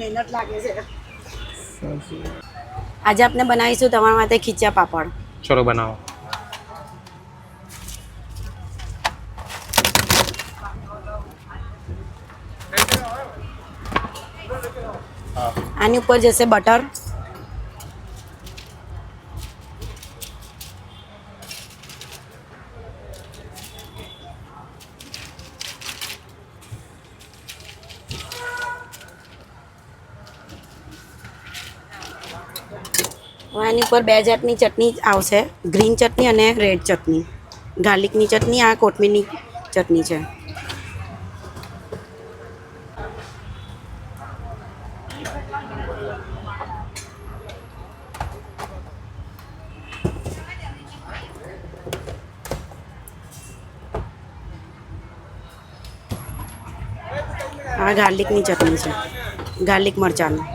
મહેનત લાગે છે. આજે આપણે બનાવીશું તમારા માટે ખીચા પાપડ. ચલો બનાવો. આની ઉપર જશે બટર, આની ઉપર બે જાતની ચટણી આવશે, ગ્રીન ચટણી અને રેડ ચટણી. ગાર્લિકની ચટણી, આ કોથમીરની ચટણી છે. આ ગાર્લિકની ચટણી છે, ગાર્લિક મરચાંની.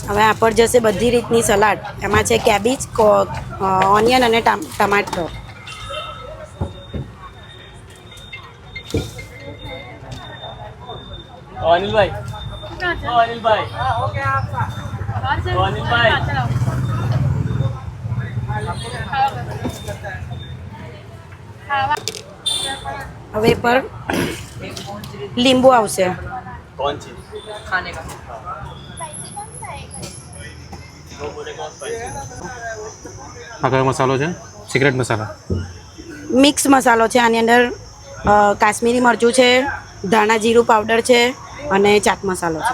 હવે આ પર જશે બધી રીતની સલાડ. એમાં છે કેબેજ, ઓનિયન અને ટમાટર. अनिल भाई ओके आपका अनिल भाई હવે પર લીંબુ આવશે. कौन सी खाने का આ કયો મસાલો છે? સિક્રેટ મસાલા. મિક્સ મસાલો છે. આની અંદર કાશ્મીરી મરચું છે, ધાણા જીરું પાવડર છે અને ચાટ મસાલો છે.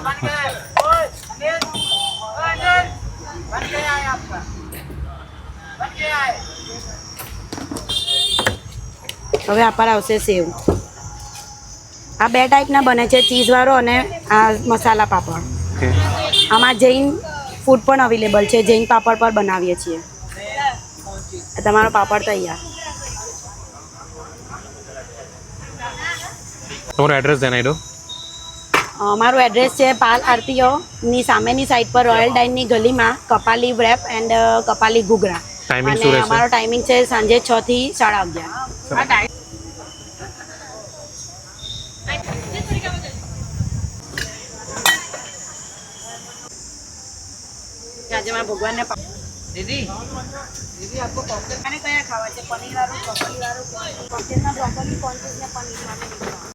હવે આ પર આવશે સેવ. આ બે ટાઈપના બને છે, ચીઝવાળો અને આ મસાલા પાપડ. ઓકે. આમાં જૈન ફૂડ પણ અવેલેબલ છે. જૈન પાપડ પર બનાવીએ છીએ. તમારો પાપડ તૈયાર. તમારું એડ્રેસ જણાવી દો. મારું એડ્રેસ છે પાલ આરતીઓની સામેની સાઈડ પર રોયલ ડાઇનની ગલીમાં, કપાલી વ્રેપ એન્ડ કપાલી ઘૂઘરા. ટાઈમિંગ અને શું રહેશે? અમારો ટાઈમિંગ છે સાંજે 6 થી 11:30. આજે મારા ભગવાનને दीदी દીદી આપકો પોકેટ ખાને કયા ખાવા છે? પનીર વાળું, બ્રોકોલી વાળું, પોકેટમાં બ્રોકોલી કોણ છે ને પનીર વાળું.